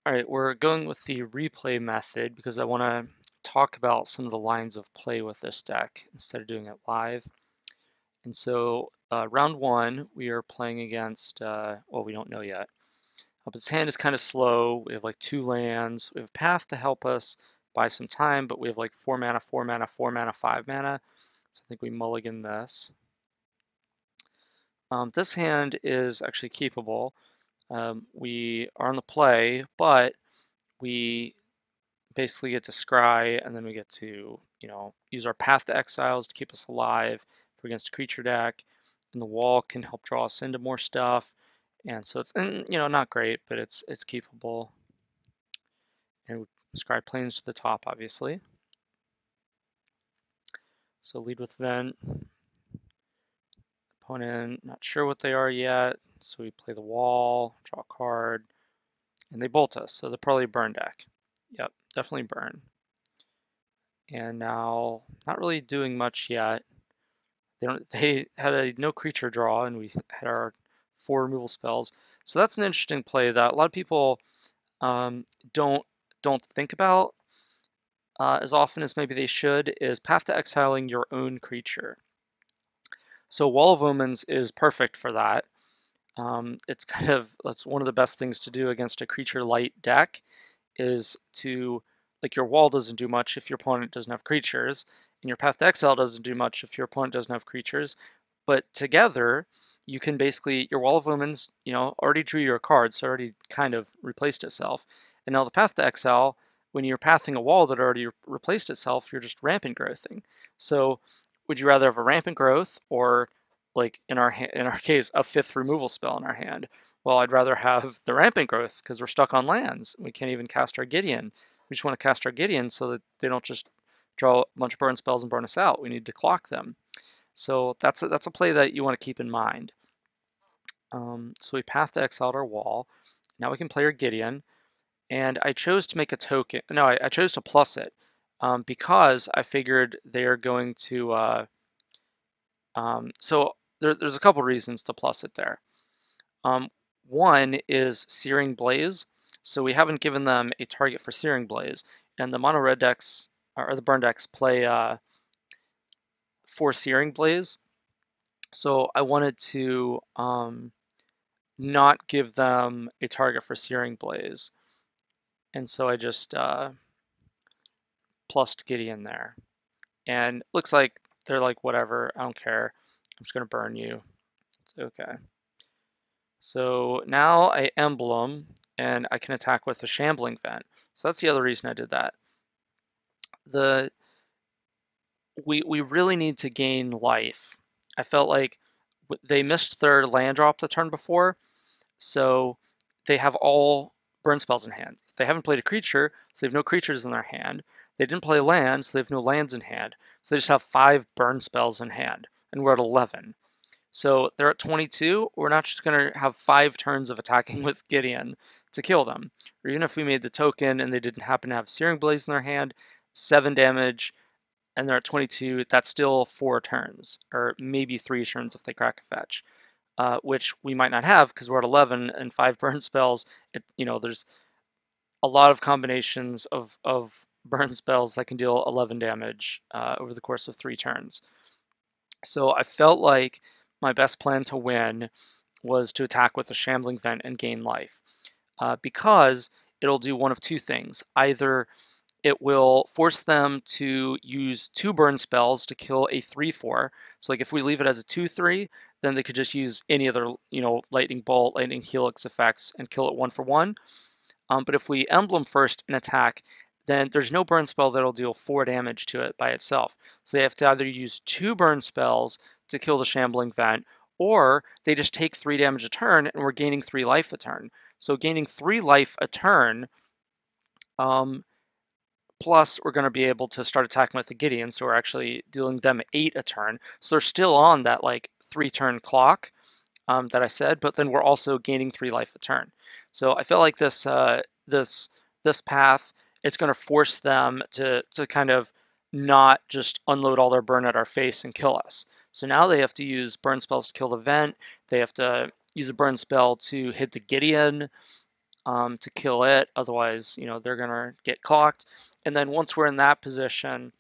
All right, we're going with the replay method because I want to talk about some of the lines of play with this deck instead of doing it live. And so round one, we are playing against, well, we don't know yet. But his hand is kind of slow. We have like 2 lands. We have a path to help us buy some time, but we have like 4 mana, 4 mana, 4 mana, 5 mana. So I think we mulligan this. This hand is actually keepable. We are on the play, but we basically get to scry, and then we get to, use our Path to Exiles to keep us alive if we're against a creature deck. And the wall can help draw us into more stuff. And so it's, not great, but it's keepable. And we scry planes to the top, obviously. So lead with Vent. Opponent, not sure what they are yet. So we play the wall, draw a card, and they bolt us. So they're probably a burn deck. Yep, definitely burn. And now, not really doing much yet. They had a no creature draw, and we had our 4 removal spells. So that's an interesting play that a lot of people um, don't think about as often as maybe they should. Is Path to Exiling your own creature. So Wall of Omens is perfect for that. That's one of the best things to do against a creature light deck is to, like, your wall doesn't do much if your opponent doesn't have creatures, and your Path to Exile doesn't do much if your opponent doesn't have creatures. But together, you can basically, your Wall of Omens, already drew your card, so already kind of replaced itself. And now the Path to Exile, when you're pathing a wall that already replaced itself, you're just rampant growthing. So would you rather have a rampant growth or, like in our case, a 5th removal spell in our hand? Well, I'd rather have the rampant growth because we're stuck on lands. We can't even cast our Gideon. We just want to cast our Gideon so that they don't just draw a bunch of burn spells and burn us out. We need to clock them. So that's a play that you want to keep in mind. So we Path to Exile our wall. Now we can play our Gideon. And I chose to make a token. No, I chose to plus it because I figured they're going to. There's a couple reasons to plus it there. One is Searing Blaze. So we haven't given them a target for Searing Blaze. And the mono red decks, or the burn decks, play 4 Searing Blaze. So I wanted to not give them a target for Searing Blaze. And so I just plussed Gideon there. And looks like they're like, whatever, I don't care. I'm just going to burn you. It's okay. So now I emblem, and I can attack with a Shambling Vent. So that's the other reason I did that. We really need to gain life. I felt like they missed their land drop the turn before, so they have all burn spells in hand. They haven't played a creature, so they have no creatures in their hand. They didn't play land, so they have no lands in hand. So they just have 5 burn spells in hand, and we're at 11. So they're at 22. We're not just going to have 5 turns of attacking with Gideon to kill them. Or even if we made the token and they didn't happen to have Searing Blaze in their hand, 7 damage, and they're at 22, that's still 4 turns, or maybe 3 turns if they crack a fetch, which we might not have because we're at 11 and 5 burn spells. There's a lot of combinations of burn spells that can deal 11 damage over the course of 3 turns. So I felt like my best plan to win was to attack with a Shambling Vent and gain life, because it'll do one of 2 things. Either it will force them to use 2 burn spells to kill a 3/4. So like if we leave it as a 2/3, then they could just use any other, lightning bolt, lightning helix effects and kill it 1 for 1. But if we emblem first and attack, then there's no burn spell that'll deal 4 damage to it by itself. So they have to either use 2 burn spells to kill the Shambling Vent, or they just take 3 damage a turn and we're gaining 3 life a turn. So gaining 3 life a turn, plus we're going to be able to start attacking with the Gideon, so we're actually dealing them 8 a turn. So they're still on that like 3-turn clock that I said, but then we're also gaining 3 life a turn. So I feel like this path, it's going to force them to kind of not just unload all their burn at our face and kill us. So now they have to use burn spells to kill the vent. They have to use a burn spell to hit the Gideon. to kill it. Otherwise, they're gonna get clocked. And then once we're in that position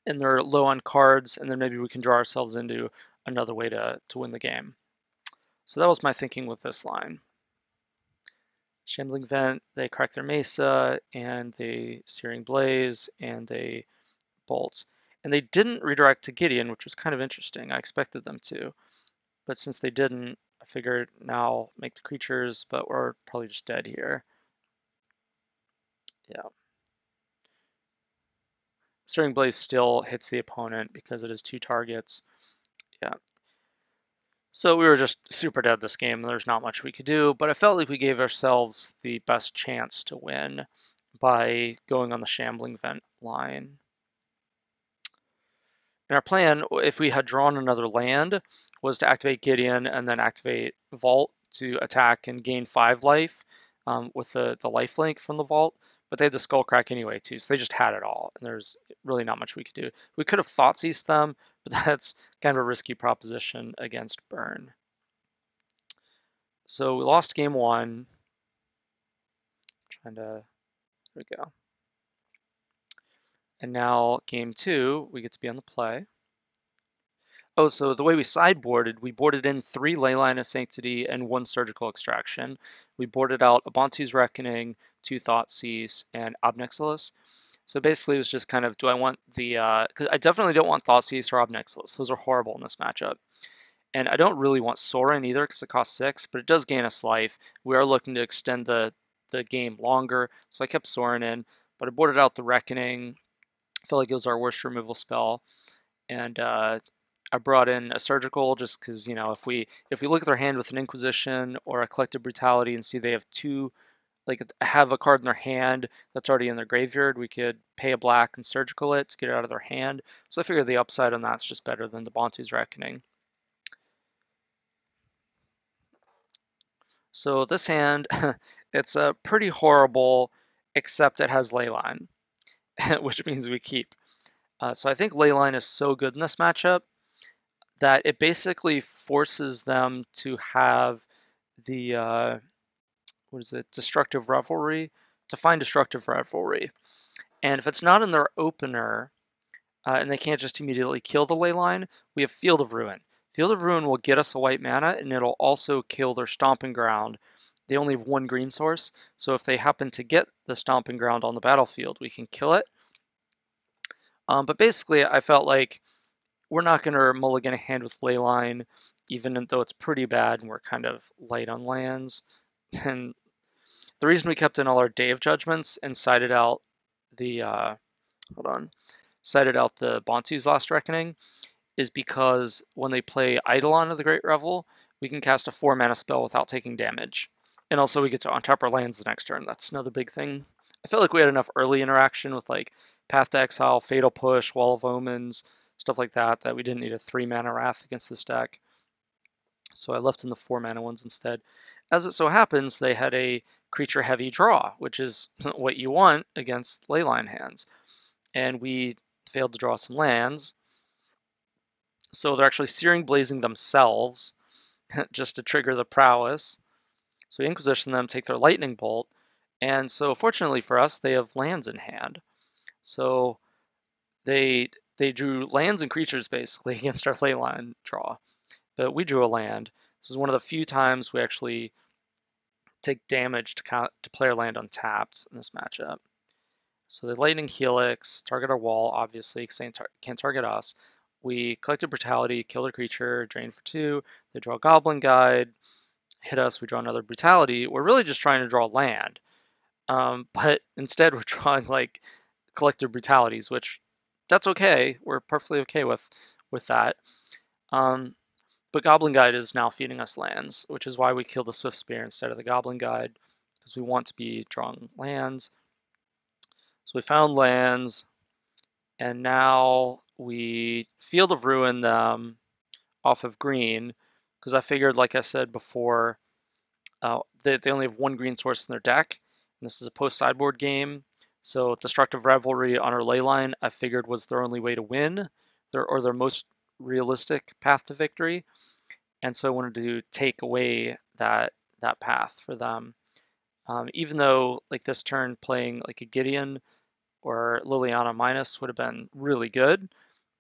and they're low on cards, and then maybe we can draw ourselves into another way to win the game. So that was my thinking with this line. Shambling Vent, they crack their Mesa, and they Searing Blaze, and they Bolt. And they didn't redirect to Gideon, which was kind of interesting. I expected them to. But since they didn't, I figured now make the creatures, but we're probably just dead here. Yeah. Searing Blaze still hits the opponent because it is 2 targets. Yeah. So we were just super dead this game. There's not much we could do, but I felt like we gave ourselves the best chance to win by going on the Shambling Vent line. And our plan, if we had drawn another land, was to activate Gideon and then activate Vault to attack and gain 5 life with the life link from the Vault. But they had the Skullcrack anyway, too, so they just had it all, and there's really not much we could do. We could have Thoughtseized them, but that's kind of a risky proposition against Burn. So we lost game 1. There we go. And now game 2, we get to be on the play. Oh, so the way we sideboarded, we boarded in 3 Leyline of Sanctity and 1 Surgical Extraction. We boarded out Abontu's Reckoning, 2 Thoughtseize, and Obnixilis. So basically it was just kind of, do I want the, because I definitely don't want Thoughtseize or Obnixilis. Those are horrible in this matchup. And I don't really want Sorin either because it costs 6, but it does gain us life. We are looking to extend the game longer, so I kept Sorin in, but I boarded out the Reckoning. I felt like it was our worst removal spell. And I brought in a Surgical just because, if we look at their hand with an Inquisition or a Collective Brutality and see they have 2, like have a card in their hand that's already in their graveyard, we could pay a black and Surgical it to get it out of their hand. So I figured the upside on that's just better than the Bontu's Reckoning. So this hand, it's a pretty horrible, except it has Leyline, which means we keep. So I think Leyline is so good in this matchup that it basically forces them to have the Destructive Revelry, to find Destructive Revelry. And if it's not in their opener, and they can't just immediately kill the Leyline, we have Field of Ruin. Field of Ruin will get us a white mana, and it'll also kill their Stomping Ground. They only have 1 green source, so if they happen to get the Stomping Ground on the battlefield, we can kill it. But basically, I felt like we're not going to mulligan a hand with Leyline, even though it's pretty bad and we're kind of light on lands. And the reason we kept in all our Day of Judgments and sided out the Bontu's Last Reckoning is because when they play Eidolon of the Great Revel, we can cast a 4 mana spell without taking damage. And also we get to untap our lands the next turn. That's another big thing. I felt like we had enough early interaction with like Path to Exile, Fatal Push, Wall of Omens, stuff like that, that we didn't need a 3 mana Wrath against this deck. So I left in the 4 mana ones instead. As it so happens, they had a creature heavy draw, which is what you want against Leyline hands. And we failed to draw some lands. So they're actually Searing Blazing themselves just to trigger the prowess. So we Inquisition them, take their Lightning Bolt, and so fortunately for us, they have lands in hand. So they drew lands and creatures basically against our Leyline draw. But we drew a land. This is one of the few times we actually take damage to play our land untapped in this matchup. So the Lightning Helix, target our wall, obviously, because they can't target us. We Collected Brutality, kill the creature, drain for 2. They draw Goblin Guide, hit us, we draw another Brutality. We're really just trying to draw land. But instead we're drawing like Collected Brutalities, which that's okay. We're perfectly okay with that. But Goblin Guide is now feeding us lands, which is why we kill the Swift Spear instead of the Goblin Guide, because we want to be drawing lands. So we found lands, and now we Field of Ruin them off of green, because I figured, like I said before, they only have 1 green source in their deck, and this is a post-sideboard game, so Destructive Revelry on our Leyline I figured was their only way to win, or their most realistic path to victory, and so I wanted to take away that path for them. Even though like this turn playing like a Gideon or Liliana minus would have been really good,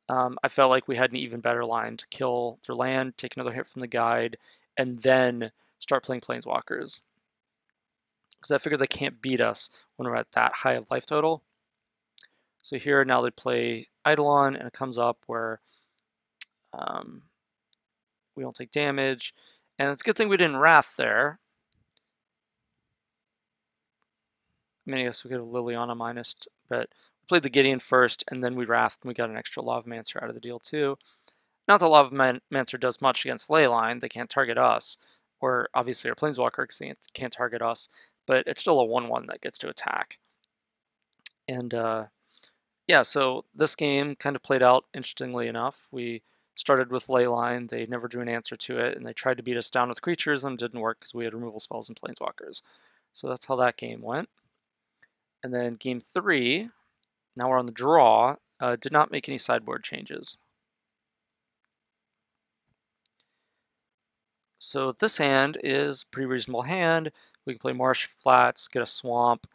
I felt like we had an even better line to kill their land, take another hit from the guide, and then start playing Planeswalkers. Because I figured they can't beat us when we're at that high of life total. So here now they play Eidolon, and it comes up where um, we don't take damage. And it's a good thing we didn't Wrath there. I mean, I guess we could have Liliana minus, but we played the Gideon first, and then we Wrathed, and we got an extra Lavamancer out of the deal too. Not that Lavamancer does much against Leyline. They can't target us, or obviously our Planeswalker because they can't target us, but it's still a 1/1 that gets to attack. And yeah, so this game kind of played out interestingly enough. We started with Leyline, they never drew an answer to it, and they tried to beat us down with creatures, and it didn't work because we had removal spells and Planeswalkers. So that's how that game went. And then game 3, now we're on the draw, did not make any sideboard changes. So this hand is a pretty reasonable hand. We can play Marsh Flats, get a Swamp,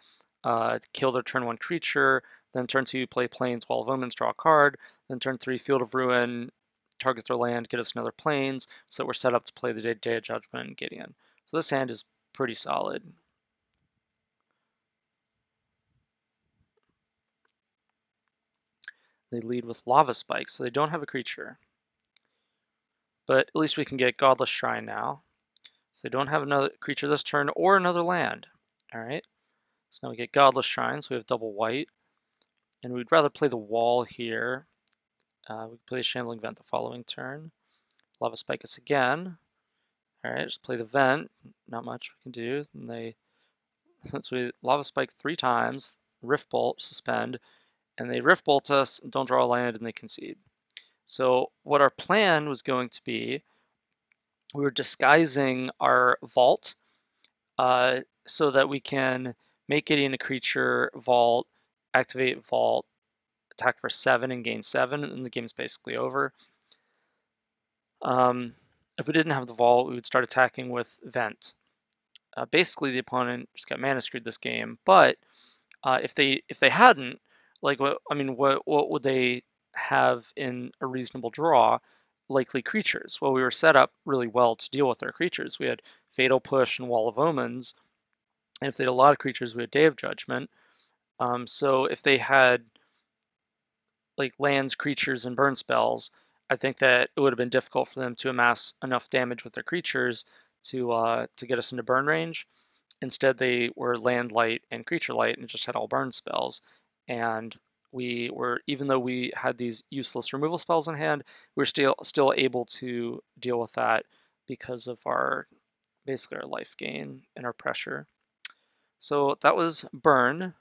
kill their turn 1 creature, then turn 2 play Plains, Wall of Omens, draw a card, then turn 3 Field of Ruin, target their land, get us another Plains, so that we're set up to play the Day of Judgment and Gideon. So this hand is pretty solid. They lead with Lava Spike, so they don't have a creature. But at least we can get Godless Shrine now. So they don't have another creature this turn or another land. Alright. So now we get Godless Shrine, so we have double white. And we'd rather play the wall here. We play a Shambling Vent the following turn. Lava Spike us again. Alright, just play the Vent. Not much we can do. And they, since we Lava Spike 3 times, Rift Bolt, suspend, and they Rift Bolt us, don't draw a land, and they concede. So what our plan was going to be, we were disguising our Vault so that we can make Gideon a creature, Vault, activate Vault, attack for 7 and gain 7, and the game's basically over. If we didn't have the Vault, we would start attacking with Vent. Basically, the opponent just got mana screwed this game. But if they hadn't, like, what would they have in a reasonable draw? Likely creatures. Well, we were set up really well to deal with our creatures. We had Fatal Push and Wall of Omens, and if they had a lot of creatures, we had Day of Judgment. So if they had like lands, creatures, and burn spells, I think that it would have been difficult for them to amass enough damage with their creatures to get us into burn range. Instead, they were land light and creature light and just had all burn spells. And we were, even though we had these useless removal spells in hand, we were still able to deal with that because of our basically our life gain and our pressure. So that was burn.